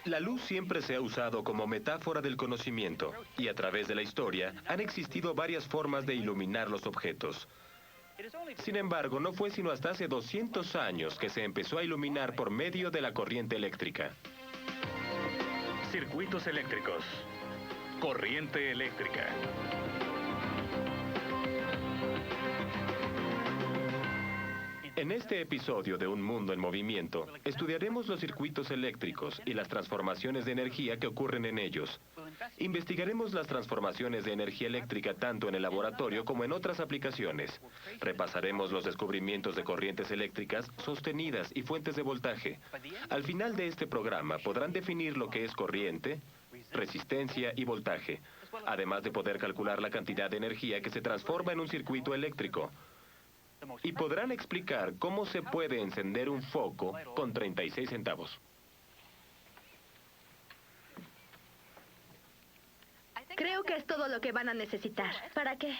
La luz siempre se ha usado como metáfora del conocimiento, y a través de la historia han existido varias formas de iluminar los objetos. Sin embargo, no fue sino hasta hace 200 años que se empezó a iluminar por medio de la corriente eléctrica. Circuitos eléctricos. Corriente eléctrica. En este episodio de Un Mundo en Movimiento, estudiaremos los circuitos eléctricos y las transformaciones de energía que ocurren en ellos. Investigaremos las transformaciones de energía eléctrica tanto en el laboratorio como en otras aplicaciones. Repasaremos los descubrimientos de corrientes eléctricas sostenidas y fuentes de voltaje. Al final de este programa podrán definir lo que es corriente, resistencia y voltaje, además de poder calcular la cantidad de energía que se transforma en un circuito eléctrico. Y podrán explicar cómo se puede encender un foco con 36 centavos. Creo que es todo lo que van a necesitar. ¿Para qué?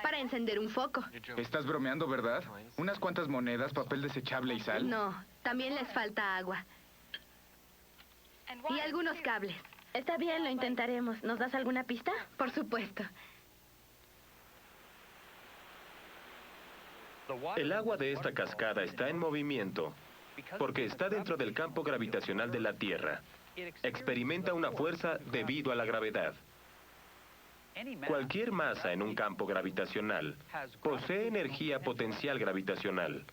Para encender un foco. Estás bromeando, ¿verdad? Unas cuantas monedas, papel desechable y sal. No, también les falta agua. Y algunos cables. Está bien, lo intentaremos. ¿Nos das alguna pista? Por supuesto. El agua de esta cascada está en movimiento porque está dentro del campo gravitacional de la Tierra. Experimenta una fuerza debido a la gravedad. Cualquier masa en un campo gravitacional posee energía potencial gravitacional.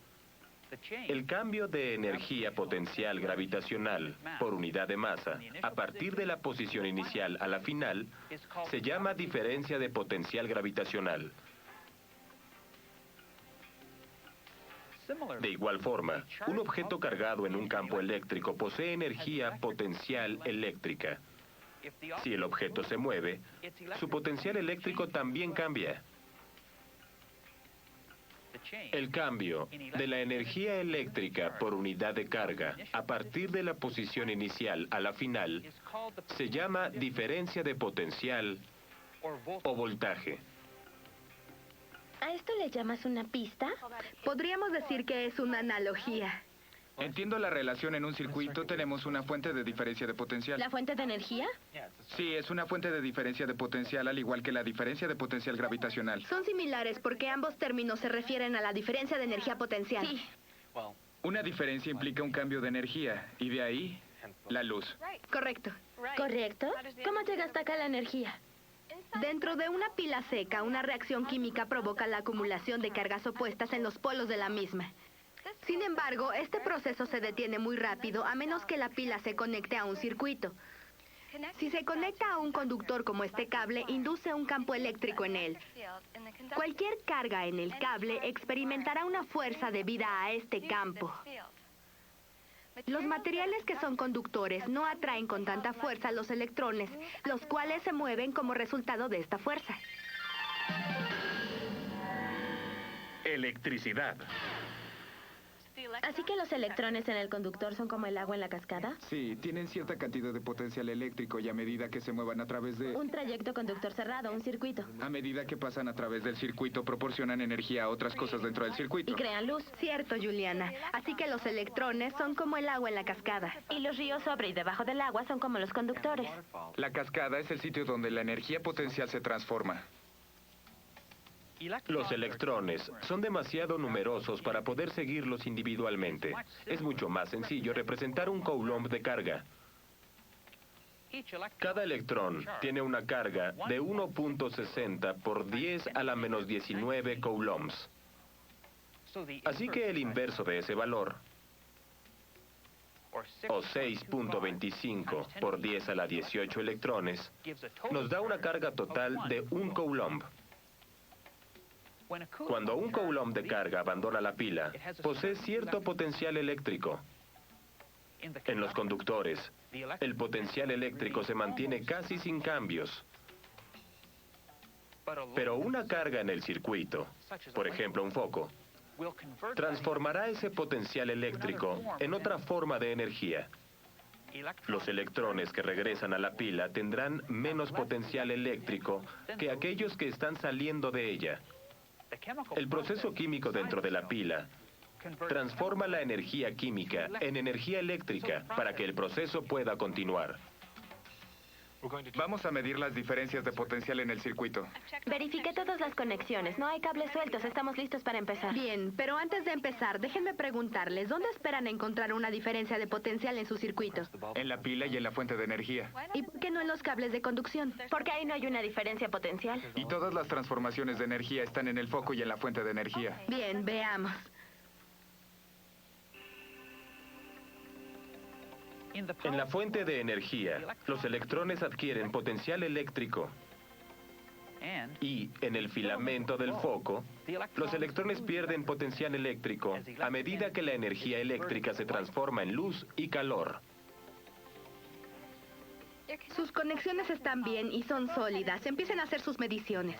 El cambio de energía potencial gravitacional por unidad de masa a partir de la posición inicial a la final se llama diferencia de potencial gravitacional. De igual forma, un objeto cargado en un campo eléctrico posee energía potencial eléctrica. Si el objeto se mueve, su potencial eléctrico también cambia. El cambio de la energía eléctrica por unidad de carga a partir de la posición inicial a la final se llama diferencia de potencial o voltaje. ¿A esto le llamas una pista? Podríamos decir que es una analogía. Entiendo la relación en un circuito. Tenemos una fuente de diferencia de potencial. ¿La fuente de energía? Sí, es una fuente de diferencia de potencial, al igual que la diferencia de potencial gravitacional. Son similares porque ambos términos se refieren a la diferencia de energía potencial. Sí. Una diferencia implica un cambio de energía, y de ahí, la luz. Correcto. ¿Correcto? ¿Cómo llega hasta acá la energía? Dentro de una pila seca, una reacción química provoca la acumulación de cargas opuestas en los polos de la misma. Sin embargo, este proceso se detiene muy rápido a menos que la pila se conecte a un circuito. Si se conecta a un conductor como este cable, induce un campo eléctrico en él. Cualquier carga en el cable experimentará una fuerza debida a este campo. Los materiales que son conductores no atraen con tanta fuerza los electrones, los cuales se mueven como resultado de esta fuerza. Electricidad. ¿Así que los electrones en el conductor son como el agua en la cascada? Sí, tienen cierta cantidad de potencial eléctrico y a medida que se muevan a través de... Un trayecto conductor cerrado, un circuito. A medida que pasan a través del circuito, proporcionan energía a otras cosas dentro del circuito. Y crean luz. Cierto, Juliana. Así que los electrones son como el agua en la cascada. Y los ríos sobre y debajo del agua son como los conductores. La cascada es el sitio donde la energía potencial se transforma. Los electrones son demasiado numerosos para poder seguirlos individualmente. Es mucho más sencillo representar un coulomb de carga. Cada electrón tiene una carga de 1.60 por 10 a la menos 19 coulombs. Así que el inverso de ese valor, o 6.25 por 10 a la 18 electrones, nos da una carga total de 1 coulomb. Cuando un coulomb de carga abandona la pila, posee cierto potencial eléctrico. En los conductores, el potencial eléctrico se mantiene casi sin cambios. Pero una carga en el circuito, por ejemplo un foco, transformará ese potencial eléctrico en otra forma de energía. Los electrones que regresan a la pila tendrán menos potencial eléctrico que aquellos que están saliendo de ella. El proceso químico dentro de la pila Transforma la energía química en energía eléctrica para que el proceso pueda continuar. Vamos a medir las diferencias de potencial en el circuito. Verifiqué todas las conexiones. No hay cables sueltos. Estamos listos para empezar. Bien, pero antes de empezar, déjenme preguntarles, ¿dónde esperan encontrar una diferencia de potencial en su circuito? En la pila y en la fuente de energía. ¿Y por qué no en los cables de conducción? Porque ahí no hay una diferencia potencial. Y todas las transformaciones de energía están en el foco y en la fuente de energía. Bien, veamos. En la fuente de energía, los electrones adquieren potencial eléctrico y en el filamento del foco, los electrones pierden potencial eléctrico a medida que la energía eléctrica se transforma en luz y calor. Sus conexiones están bien y son sólidas. Empiecen a hacer sus mediciones.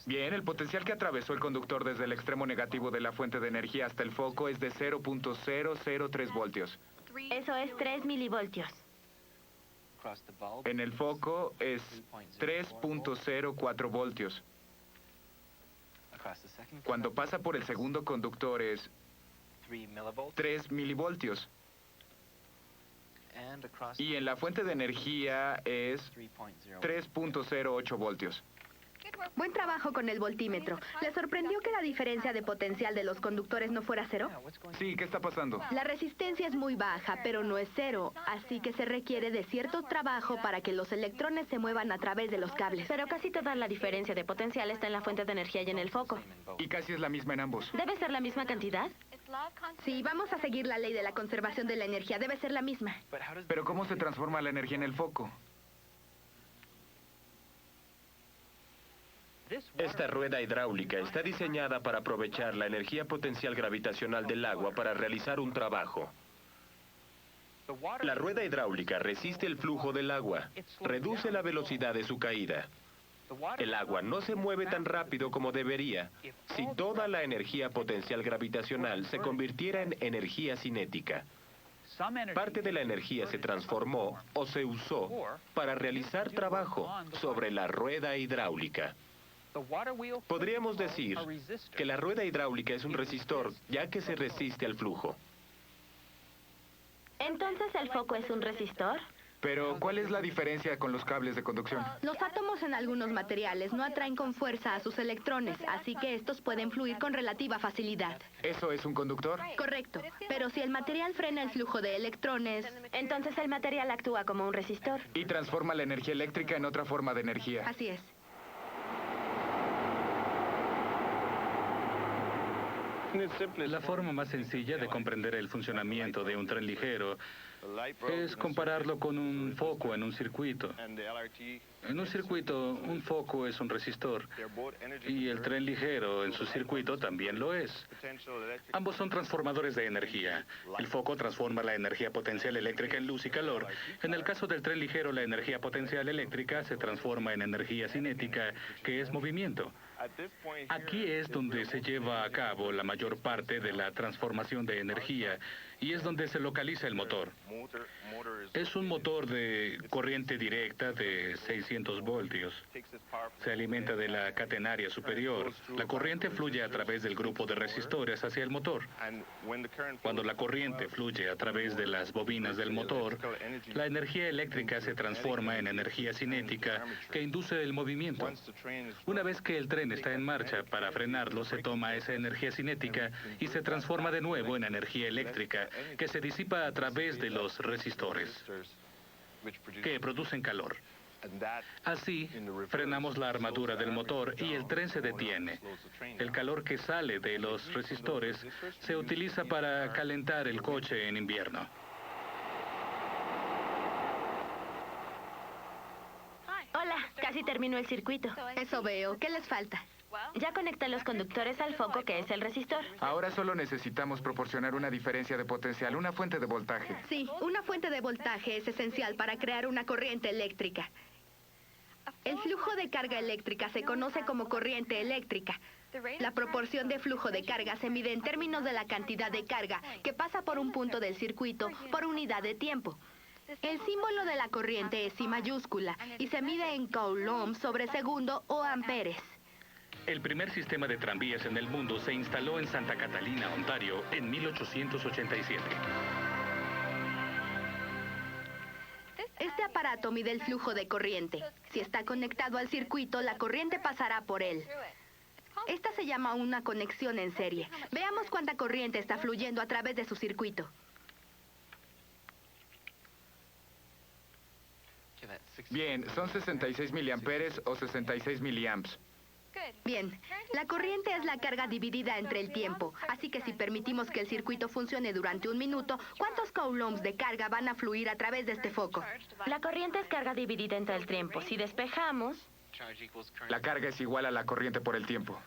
Bien, el potencial que atravesó el conductor desde el extremo negativo de la fuente de energía hasta el foco es de 0.003 voltios. Eso es 3 milivoltios. En el foco es 3.04 voltios. Cuando pasa por el segundo conductor es 3 milivoltios. Y en la fuente de energía es 3.08 voltios. Buen trabajo con el voltímetro. ¿Le sorprendió que la diferencia de potencial de los conductores no fuera cero? Sí, ¿qué está pasando? La resistencia es muy baja, pero no es cero, así que se requiere de cierto trabajo para que los electrones se muevan a través de los cables. Pero casi toda la diferencia de potencial está en la fuente de energía y en el foco. Y casi es la misma en ambos. ¿Debe ser la misma cantidad? Sí, vamos a seguir la ley de la conservación de la energía. Debe ser la misma. Pero ¿cómo se transforma la energía en el foco? Esta rueda hidráulica está diseñada para aprovechar la energía potencial gravitacional del agua para realizar un trabajo. La rueda hidráulica resiste el flujo del agua, reduce la velocidad de su caída. El agua no se mueve tan rápido como debería si toda la energía potencial gravitacional se convirtiera en energía cinética. Parte de la energía se transformó o se usó para realizar trabajo sobre la rueda hidráulica. Podríamos decir que la rueda hidráulica es un resistor, ya que se resiste al flujo. ¿Entonces el foco es un resistor? Pero, ¿cuál es la diferencia con los cables de conducción? Los átomos en algunos materiales no atraen con fuerza a sus electrones, así que estos pueden fluir con relativa facilidad. ¿Eso es un conductor? Correcto, pero si el material frena el flujo de electrones, Entonces el material actúa como un resistor. Y transforma la energía eléctrica en otra forma de energía. así es. La forma más sencilla de comprender el funcionamiento de un tren ligero es compararlo con un foco en un circuito. En un circuito, un foco es un resistor y el tren ligero en su circuito también lo es. Ambos son transformadores de energía. El foco transforma la energía potencial eléctrica en luz y calor. En el caso del tren ligero, la energía potencial eléctrica se transforma en energía cinética, que es movimiento. Aquí es donde se lleva a cabo la mayor parte de la transformación de energía y es donde se localiza el motor. Es un motor de corriente directa de 600 voltios. Se alimenta de la catenaria superior. La corriente fluye a través del grupo de resistores hacia el motor. Cuando la corriente fluye a través de las bobinas del motor, la energía eléctrica se transforma en energía cinética que induce el movimiento. Una vez que el tren está en marcha, para frenarlo se toma esa energía cinética y se transforma de nuevo en energía eléctrica que se disipa a través de los resistores que producen calor. Así, frenamos la armadura del motor y el tren se detiene. El calor que sale de los resistores se utiliza para calentar el coche en invierno. Hola, casi terminó el circuito. Eso veo. ¿Qué les falta? Ya conecté los conductores al foco, que es el resistor. Ahora solo necesitamos proporcionar una diferencia de potencial, una fuente de voltaje. Sí, una fuente de voltaje es esencial para crear una corriente eléctrica. El flujo de carga eléctrica se conoce como corriente eléctrica. La proporción de flujo de carga se mide en términos de la cantidad de carga que pasa por un punto del circuito por unidad de tiempo. El símbolo de la corriente es I mayúscula y se mide en coulombs sobre segundo o amperes. El primer sistema de tranvías en el mundo se instaló en Santa Catalina, Ontario, en 1887. Este aparato mide el flujo de corriente. Si está conectado al circuito, la corriente pasará por él. Esta se llama una conexión en serie. Veamos cuánta corriente está fluyendo a través de su circuito. Bien, son 66 miliamperes o 66 miliamps. Bien, la corriente es la carga dividida entre el tiempo. Así que si permitimos que el circuito funcione durante un minuto, ¿cuántos coulombs de carga van a fluir a través de este foco? La corriente es carga dividida entre el tiempo. Si despejamos, La carga es igual a la corriente por el tiempo.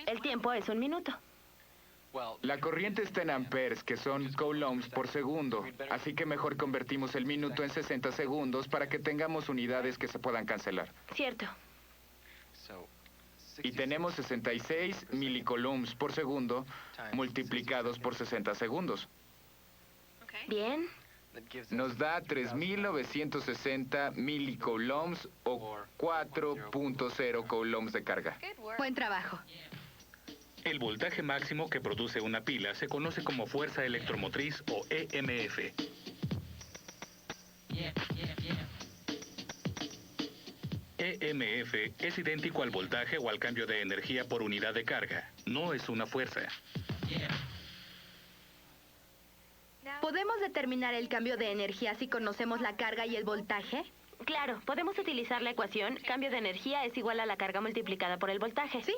el tiempo es un minuto. La corriente está en amperes, que son coulombs por segundo. Así que mejor convertimos el minuto en 60 segundos para que tengamos unidades que se puedan cancelar. Cierto. Y tenemos 66 milicoulombs por segundo multiplicados por 60 segundos. Bien. Nos da 3.960 milicoulombs o 4.0 coulombs de carga. Buen trabajo. El voltaje máximo que produce una pila se conoce como fuerza electromotriz o EMF. EMF es idéntico al voltaje o al cambio de energía por unidad de carga. No es una fuerza. ¿Podemos determinar el cambio de energía si conocemos la carga y el voltaje? Claro, podemos utilizar la ecuación cambio de energía es igual a la carga multiplicada por el voltaje. Sí.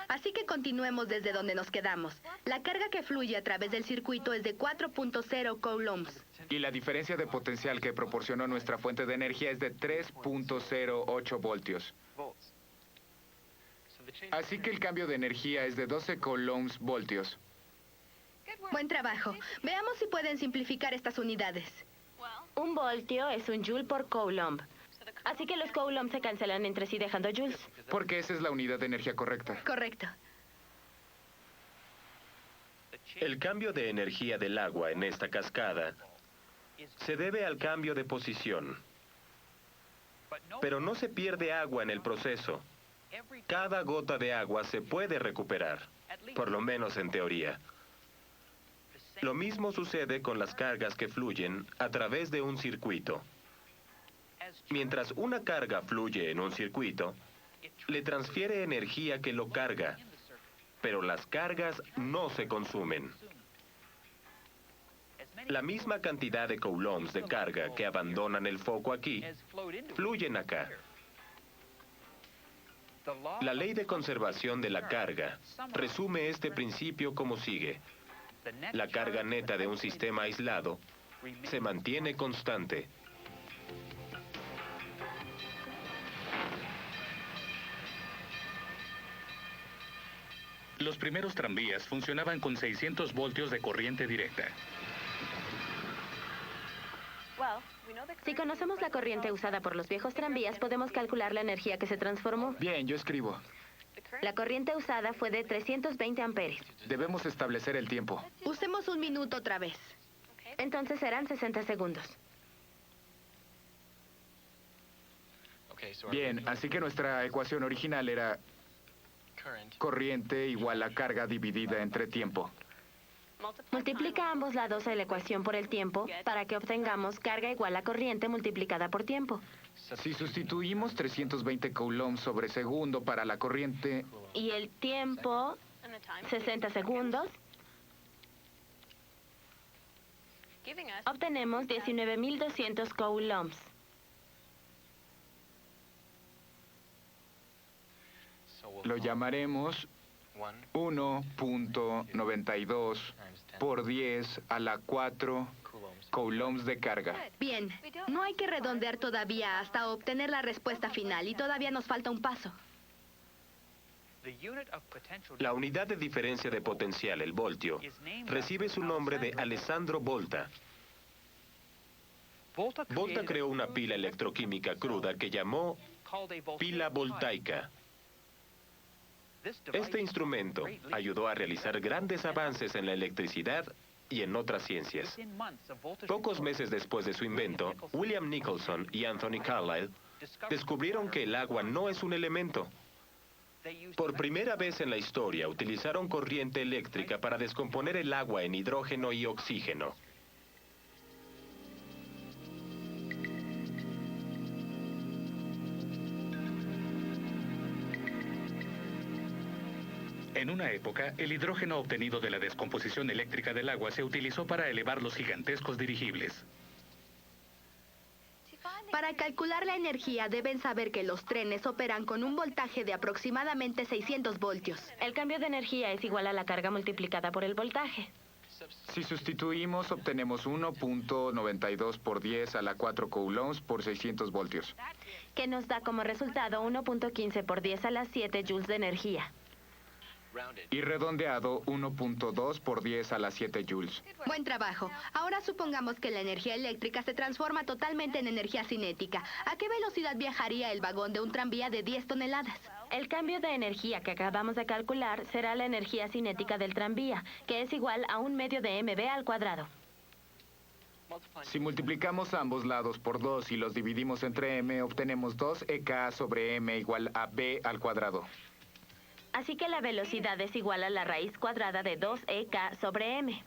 Así que continuemos desde donde nos quedamos. La carga que fluye a través del circuito es de 4.0 coulombs. Y la diferencia de potencial que proporcionó nuestra fuente de energía es de 3.08 voltios. Así que el cambio de energía es de 12 coulombs voltios. Buen trabajo. Veamos si pueden simplificar estas unidades. Un voltio es un joule por coulomb. Así que los coulombs se cancelan entre sí dejando joules. Porque esa es la unidad de energía correcta. Correcto. El cambio de energía del agua en esta cascada se debe al cambio de posición. Pero no se pierde agua en el proceso. Cada gota de agua se puede recuperar, por lo menos en teoría. Lo mismo sucede con las cargas que fluyen a través de un circuito. Mientras una carga fluye en un circuito, le transfiere energía que lo carga, pero las cargas no se consumen. La misma cantidad de coulombs de carga que abandonan el foco aquí, fluyen acá. La ley de conservación de la carga resume este principio como sigue. La carga neta de un sistema aislado se mantiene constante. Los primeros tranvías funcionaban con 600 voltios de corriente directa. Si conocemos la corriente usada por los viejos tranvías, podemos calcular la energía que se transformó. Bien, yo escribo. La corriente usada fue de 320 amperes. Debemos establecer el tiempo. Usemos un minuto otra vez. Entonces serán 60 segundos. Bien, así que nuestra ecuación original era corriente igual a carga dividida entre tiempo. Multiplica a ambos lados de la ecuación por el tiempo para que obtengamos carga igual a corriente multiplicada por tiempo. Si sustituimos 320 coulombs sobre segundo para la corriente, Y el tiempo, 60 segundos, obtenemos 19.200 coulombs. lo llamaremos 1.92 por 10 a la 4 coulombs de carga. Bien, no hay que redondear todavía hasta obtener la respuesta final y todavía nos falta un paso. La unidad de diferencia de potencial, el voltio, recibe su nombre de Alessandro Volta. Volta creó una pila electroquímica cruda que llamó pila voltaica. Este instrumento ayudó a realizar grandes avances en la electricidad y en otras ciencias. Pocos meses después de su invento, William Nicholson y Anthony Carlyle descubrieron que el agua no es un elemento. Por primera vez en la historia utilizaron corriente eléctrica para descomponer el agua en hidrógeno y oxígeno. En una época, el hidrógeno obtenido de la descomposición eléctrica del agua se utilizó para elevar los gigantescos dirigibles. Para calcular la energía deben saber que los trenes operan con un voltaje de aproximadamente 600 voltios. El cambio de energía es igual a la carga multiplicada por el voltaje. Si sustituimos, obtenemos 1.92 por 10 a la 4 coulombs por 600 voltios. Que nos da como resultado 1.15 por 10 a la 7 joules de energía. Y redondeado, 1.2 por 10 a la 7 joules. Buen trabajo. Ahora supongamos que la energía eléctrica se transforma totalmente en energía cinética. ¿A qué velocidad viajaría el vagón de un tranvía de 10 toneladas? El cambio de energía que acabamos de calcular será la energía cinética del tranvía, que es igual a 1/2 de mv al cuadrado. Si multiplicamos ambos lados por 2 y los dividimos entre m, obtenemos 2ek sobre m igual a b al cuadrado. Así que la velocidad es igual a la raíz cuadrada de 2ek sobre m.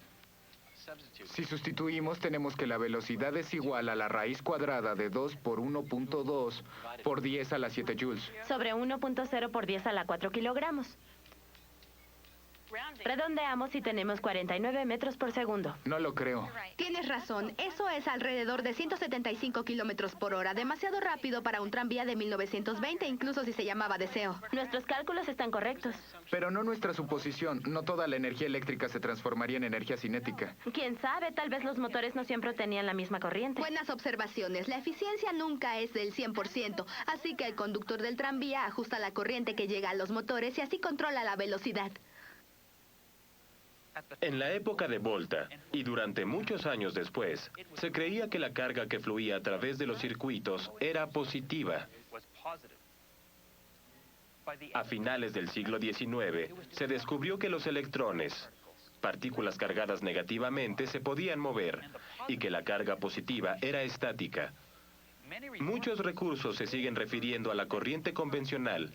Si sustituimos, tenemos que la velocidad es igual a la raíz cuadrada de 2 por 1.2 por 10 a la 7 joules. Sobre 1.0 por 10 a la 4 kilogramos. Redondeamos y tenemos 49 metros por segundo. No lo creo. Tienes razón, eso es alrededor de 175 kilómetros por hora, demasiado rápido para un tranvía de 1920, incluso si se llamaba Deseo. Nuestros cálculos están correctos. Pero no nuestra suposición. No toda la energía eléctrica se transformaría en energía cinética. Quién sabe, tal vez los motores no siempre tenían la misma corriente. Buenas observaciones. La eficiencia nunca es del 100%, así que el conductor del tranvía ajusta la corriente que llega a los motores y así controla la velocidad. En la época de Volta, y durante muchos años después, se creía que la carga que fluía a través de los circuitos era positiva. A finales del siglo XIX, se descubrió que los electrones, partículas cargadas negativamente, se podían mover, y que la carga positiva era estática. Muchos recursos se siguen refiriendo a la corriente convencional,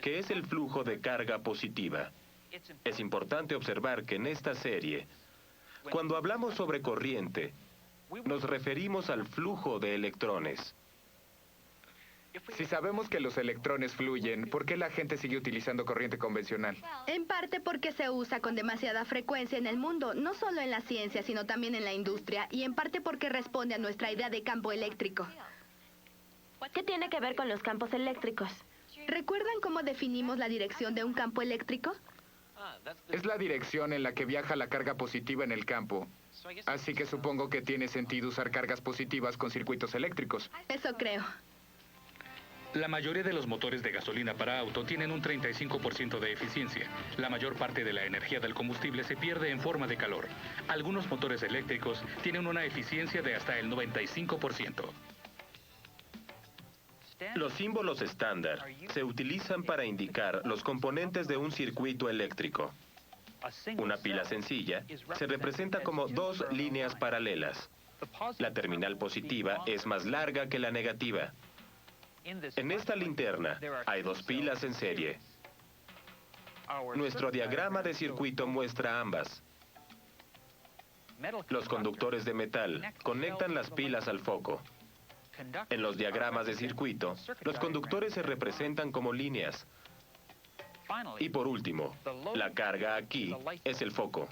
que es el flujo de carga positiva. Es importante observar que en esta serie, cuando hablamos sobre corriente, nos referimos al flujo de electrones. Si sabemos que los electrones fluyen, ¿por qué la gente sigue utilizando corriente convencional? En parte porque se usa con demasiada frecuencia en el mundo, no solo en la ciencia, sino también en la industria, y en parte porque responde a nuestra idea de campo eléctrico. ¿Qué tiene que ver con los campos eléctricos? ¿Recuerdan cómo definimos la dirección de un campo eléctrico? Es la dirección en la que viaja la carga positiva en el campo. Así que supongo que tiene sentido usar cargas positivas con circuitos eléctricos. Eso creo. La mayoría de los motores de gasolina para auto tienen un 35% de eficiencia. La mayor parte de la energía del combustible se pierde en forma de calor. Algunos motores eléctricos tienen una eficiencia de hasta el 95%. Los símbolos estándar se utilizan para indicar los componentes de un circuito eléctrico. Una pila sencilla se representa como dos líneas paralelas. La terminal positiva es más larga que la negativa. En esta linterna hay dos pilas en serie. Nuestro diagrama de circuito muestra ambas. Los conductores de metal conectan las pilas al foco. En los diagramas de circuito, los conductores se representan como líneas. Y por último, la carga aquí es el foco.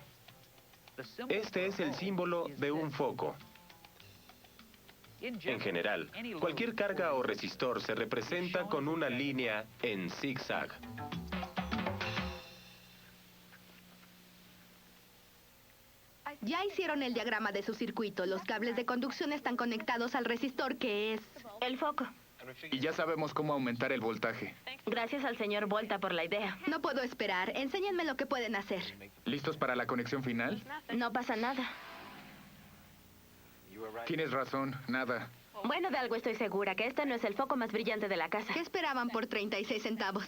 Este es el símbolo de un foco. En general, cualquier carga o resistor se representa con una línea en zigzag. Ya hicieron el diagrama de su circuito. Los cables de conducción están conectados al resistor, que es El foco. Y ya sabemos cómo aumentar el voltaje. Gracias al señor Volta por la idea. No puedo esperar. Enséñenme lo que pueden hacer. ¿Listos para la conexión final? No pasa nada. Tienes razón, nada. Bueno, de algo estoy segura, que este no es el foco más brillante de la casa. ¿Qué esperaban por 36 centavos?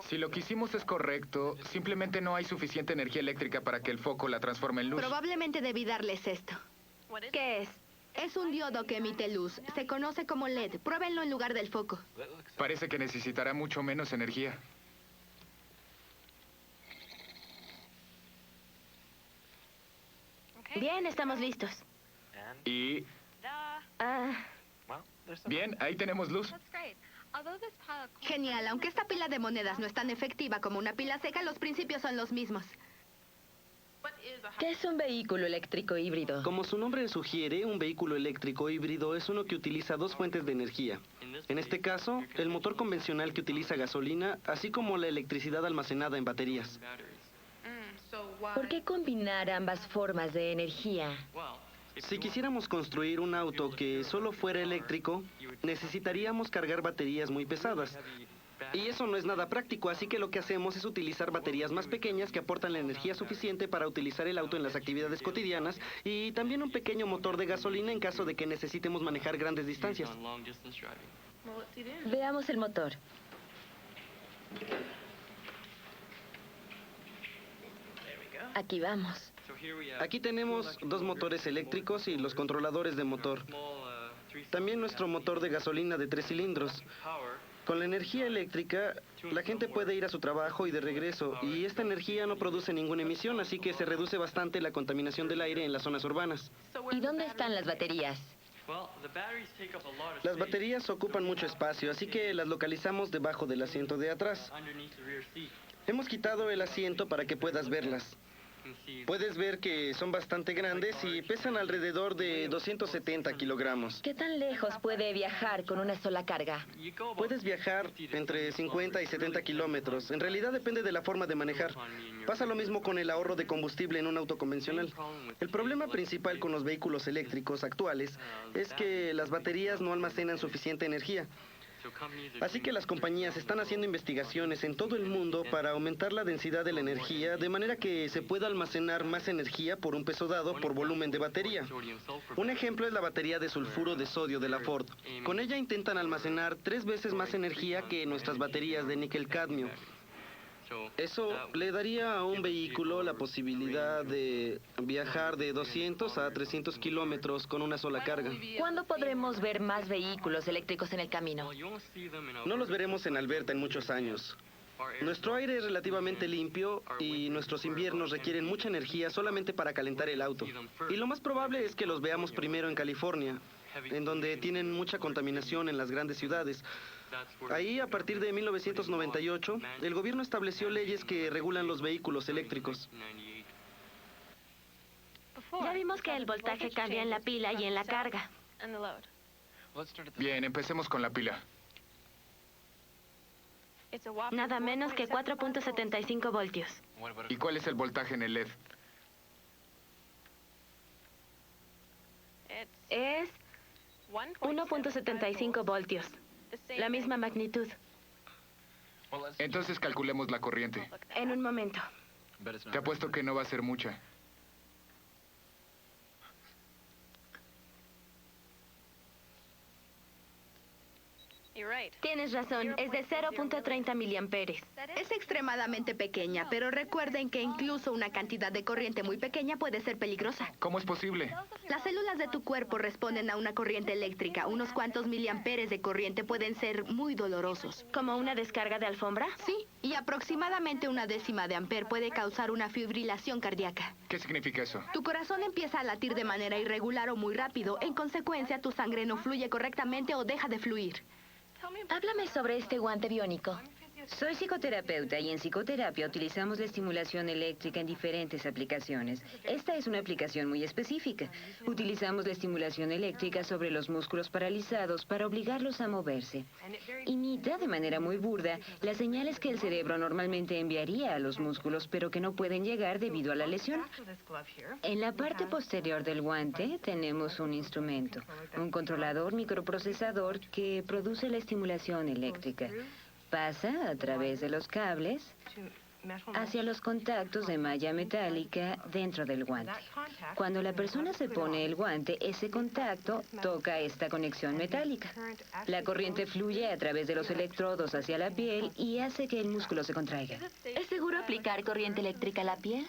Si lo que hicimos es correcto, simplemente no hay suficiente energía eléctrica para que el foco la transforme en luz. Probablemente debí darles esto. ¿Qué es? Es un diodo que emite luz. Se conoce como LED. Pruébenlo en lugar del foco. Parece que necesitará mucho menos energía. Bien, estamos listos. Y... Ah, bien, ahí tenemos luz. Genial. Aunque esta pila de monedas no es tan efectiva como una pila seca, los principios son los mismos. ¿qué es un vehículo eléctrico híbrido? Como su nombre sugiere, un vehículo eléctrico híbrido es uno que utiliza dos fuentes de energía. En este caso, el motor convencional que utiliza gasolina, así como la electricidad almacenada en baterías. ¿Por qué combinar ambas formas de energía? Si quisiéramos construir un auto que solo fuera eléctrico, necesitaríamos cargar baterías muy pesadas. Y eso no es nada práctico, así que lo que hacemos es utilizar baterías más pequeñas que aportan la energía suficiente para utilizar el auto en las actividades cotidianas y también un pequeño motor de gasolina en caso de que necesitemos manejar grandes distancias. Veamos el motor. Aquí vamos. Aquí tenemos dos motores eléctricos y los controladores de motor. También nuestro motor de gasolina de 3 cilindros. Con la energía eléctrica, la gente puede ir a su trabajo y de regreso, y esta energía no produce ninguna emisión, así que se reduce bastante la contaminación del aire en las zonas urbanas. ¿Y dónde están las baterías? Las baterías ocupan mucho espacio, así que las localizamos debajo del asiento de atrás. Hemos quitado el asiento para que puedas verlas. Puedes ver que son bastante grandes y pesan alrededor de 270 kilogramos. ¿Qué tan lejos puede viajar con una sola carga? Puedes viajar entre 50 y 70 kilómetros. En realidad depende de la forma de manejar. Pasa lo mismo con el ahorro de combustible en un auto convencional. El problema principal con los vehículos eléctricos actuales es que las baterías no almacenan suficiente energía. Así que las compañías están haciendo investigaciones en todo el mundo para aumentar la densidad de la energía de manera que se pueda almacenar más energía por un peso dado por volumen de batería. Un ejemplo es la batería de sulfuro de sodio de la Ford. Con ella intentan almacenar 3 veces más energía que nuestras baterías de níquel-cadmio. Eso le daría a un vehículo la posibilidad de viajar de 200 a 300 kilómetros con una sola carga. ¿Cuándo podremos ver más vehículos eléctricos en el camino? No los veremos en Alberta en muchos años. Nuestro aire es relativamente limpio y nuestros inviernos requieren mucha energía solamente para calentar el auto. Y lo más probable es que los veamos primero en California, en donde tienen mucha contaminación en las grandes ciudades. Ahí, a partir de 1998, el gobierno estableció leyes que regulan los vehículos eléctricos. Ya vimos que el voltaje cambia en la pila y en la carga. Bien, empecemos con la pila. Nada menos que 4.75 voltios. ¿Y cuál es el voltaje en el LED? Es 1.75 voltios. La misma magnitud. Entonces calculemos la corriente. En un momento. Te apuesto que no va a ser mucha. Tienes razón, es de 0.30 miliamperes. Es extremadamente pequeña, pero recuerden que incluso una cantidad de corriente muy pequeña puede ser peligrosa. ¿Cómo es posible? Las células de tu cuerpo responden a una corriente eléctrica. Unos cuantos miliamperes de corriente pueden ser muy dolorosos. ¿Como una descarga de alfombra? Sí, y aproximadamente 1/10 de amper puede causar una fibrilación cardíaca. ¿Qué significa eso? Tu corazón empieza a latir de manera irregular o muy rápido. En consecuencia, tu sangre no fluye correctamente o deja de fluir. Háblame sobre este guante biónico. Soy psicoterapeuta y en psicoterapia utilizamos la estimulación eléctrica en diferentes aplicaciones. Esta es una aplicación muy específica. Utilizamos la estimulación eléctrica sobre los músculos paralizados para obligarlos a moverse. Imita de manera muy burda las señales que el cerebro normalmente enviaría a los músculos, pero que no pueden llegar debido a la lesión. En la parte posterior del guante tenemos un instrumento, un controlador microprocesador que produce la estimulación eléctrica. Pasa a través de los cables hacia los contactos de malla metálica dentro del guante. Cuando la persona se pone el guante, ese contacto toca esta conexión metálica. La corriente fluye a través de los electrodos hacia la piel y hace que el músculo se contraiga. ¿Es seguro aplicar corriente eléctrica a la piel?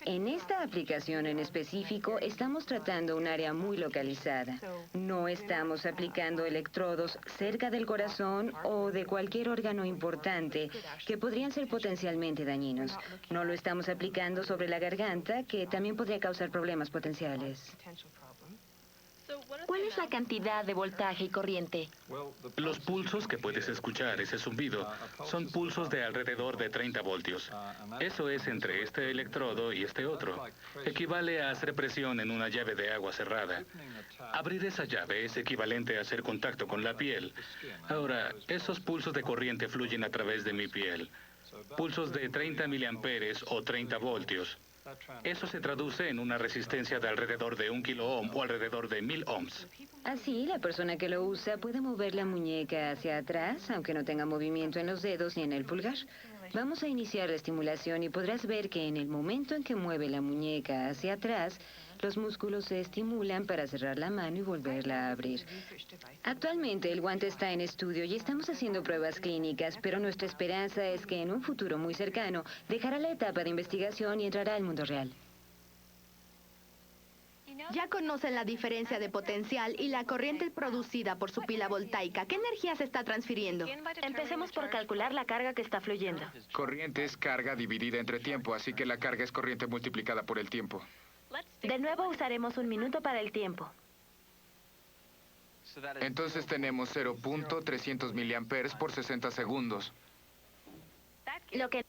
En esta aplicación en específico estamos tratando un área muy localizada. No estamos aplicando electrodos cerca del corazón o de cualquier órgano importante que podrían ser potencialmente dañinos. No lo estamos aplicando sobre la garganta, que también podría causar problemas potenciales. ¿Cuál es la cantidad de voltaje y corriente? Los pulsos que puedes escuchar, ese zumbido, son pulsos de alrededor de 30 voltios. Eso es entre este electrodo y este otro. Equivale a hacer presión en una llave de agua cerrada. Abrir esa llave es equivalente a hacer contacto con la piel. Ahora, esos pulsos de corriente fluyen a través de mi piel. Pulsos de 30 miliamperes o 30 voltios. Eso se traduce en una resistencia de alrededor de 1 kiloohm o alrededor de 1000 ohms. Así, la persona que lo usa puede mover la muñeca hacia atrás, aunque no tenga movimiento en los dedos ni en el pulgar. Vamos a iniciar la estimulación y podrás ver que en el momento en que mueve la muñeca hacia atrás, los músculos se estimulan para cerrar la mano y volverla a abrir. Actualmente el guante está en estudio y estamos haciendo pruebas clínicas, pero nuestra esperanza es que en un futuro muy cercano dejará la etapa de investigación y entrará al mundo real. Ya conocen la diferencia de potencial y la corriente producida por su pila voltaica. ¿Qué energía se está transfiriendo? Empecemos por calcular la carga que está fluyendo. Corriente es carga dividida entre tiempo, así que la carga es corriente multiplicada por el tiempo. De nuevo usaremos 1 minuto para el tiempo. Entonces tenemos 0.300 miliamperes por 60 segundos. Lo que